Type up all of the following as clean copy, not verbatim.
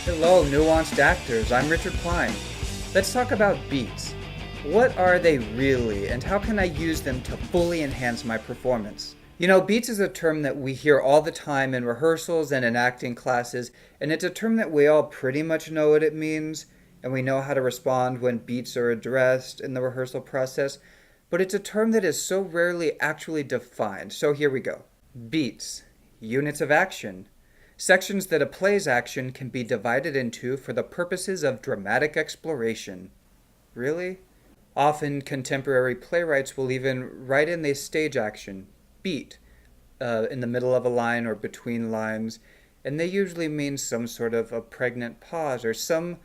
Hello, nuanced actors. I'm Richard Klein. Let's talk about beats. What are they really, and how can I use them to fully enhance my performance? Beats is a term that we hear all the time in rehearsals and in acting classes, and it's a term that we all pretty much know what it means, and we know how to respond when beats are addressed in the rehearsal process, but it's a term that is so rarely actually defined. So here we go. Beats, units of action. Sections that a play's action can be divided into for the purposes of dramatic exploration. Really? Often, contemporary playwrights will even write in the stage action, beat, in the middle of a line or between lines, and they usually mean some sort of a pregnant pause or some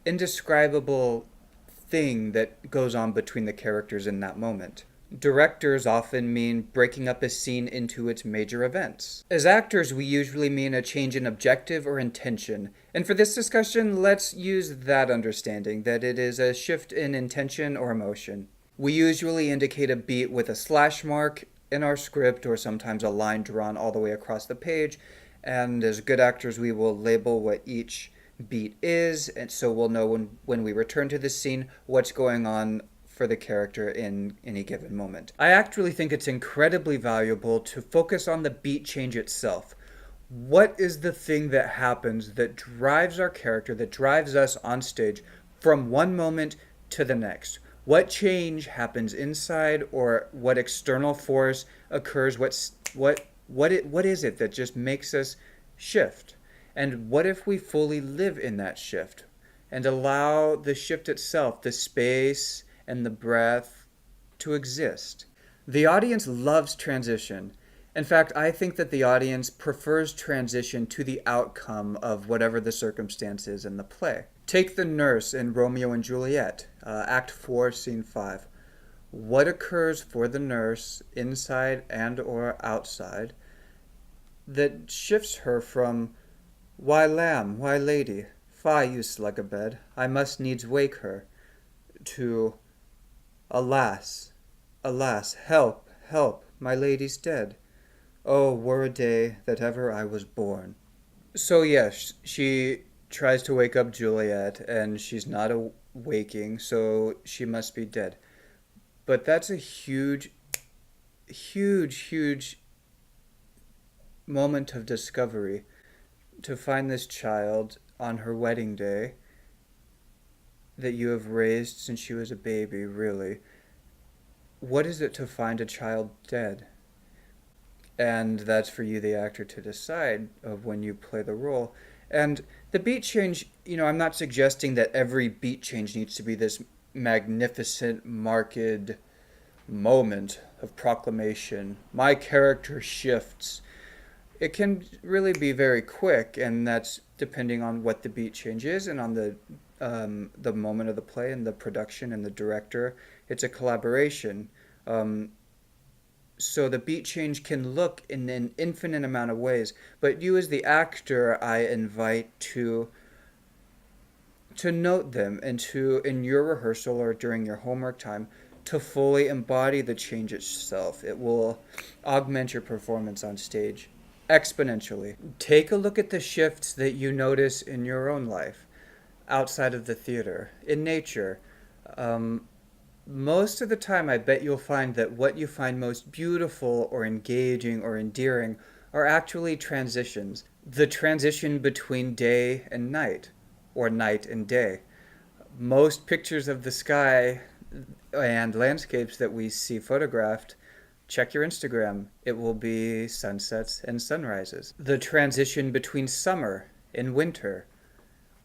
indescribable thing that goes on between the characters in that moment. Directors often mean breaking up a scene into its major events. As actors, we usually mean a change in objective or intention. And for this discussion, let's use that understanding, that it is a shift in intention or emotion. We usually indicate a beat with a slash mark in our script or sometimes a line drawn all the way across the page. And as good actors, we will label what each beat is, and so we'll know when we return to the scene what's going on for the character in any given moment. I actually think it's incredibly valuable to focus on the beat change itself. What is the thing that happens that drives our character, that drives us on stage from one moment to the next? What change happens inside, or what external force occurs? What is it that just makes us shift? And what if we fully live in that shift and allow the shift itself, the space and the breath, to exist? The audience loves transition. In fact, I think that the audience prefers transition to the outcome of whatever the circumstances in the play. Take the nurse in Romeo and Juliet, Act 4, Scene 5. What occurs for the nurse, inside and or outside, that shifts her from, "Why, lamb, why, lady, fie, you slug-a-bed, I must needs wake her," to, "Alas, alas, help, help, my lady's dead. Oh, were a day that ever I was born." So yes, she tries to wake up Juliet, and she's not waking, so she must be dead. But that's a huge, huge, huge moment of discovery, to find this child on her wedding day that you have raised since she was a baby, really. What is it to find a child dead? And that's for you, the actor, to decide of when you play the role. And the beat change, I'm not suggesting that every beat change needs to be this magnificent, marked moment of proclamation. My character shifts. It can really be very quick, and that's depending on what the beat change is and on the moment of the play and the production and the director. It's a collaboration. So the beat change can look in an infinite amount of ways, but you as the actor, I invite to note them and to, in your rehearsal or during your homework time, to fully embody the change itself. It will augment your performance on stage exponentially. Take a look at the shifts that you notice in your own life, outside of the theater, in nature. Most of the time, I bet you'll find that what you find most beautiful or engaging or endearing are actually transitions. The transition between day and night, or night and day. Most pictures of the sky and landscapes that we see photographed, check your Instagram. It will be sunsets and sunrises. The transition between summer and winter,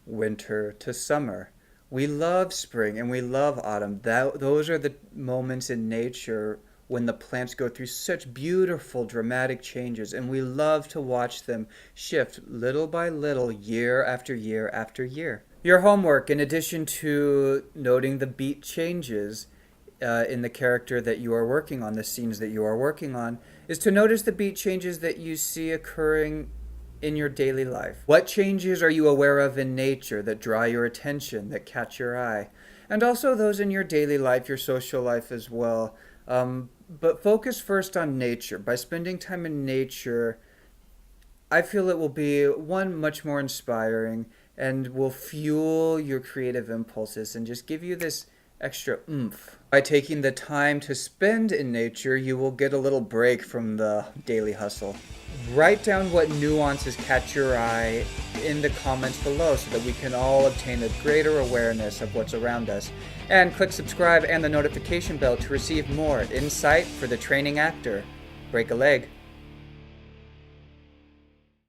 winter to summer. We love spring and we love autumn. Those are the moments in nature when the plants go through such beautiful, dramatic changes, and we love to watch them shift little by little, year after year after year. Your homework, in addition to noting the beat changes in the character that you are working on, the scenes that you are working on, is to notice the beat changes that you see occurring in your daily life. What changes are you aware of in nature that draw your attention, that catch your eye? And also those in your daily life, your social life as well. But focus first on nature. By spending time in nature, I feel it will be, one, much more inspiring, and will fuel your creative impulses and just give you this extra oomph. By taking the time to spend in nature, you will get a little break from the daily hustle. Write down what nuances catch your eye in the comments below so that we can all obtain a greater awareness of what's around us. And click subscribe and the notification bell to receive more insight for the training actor. Break a leg.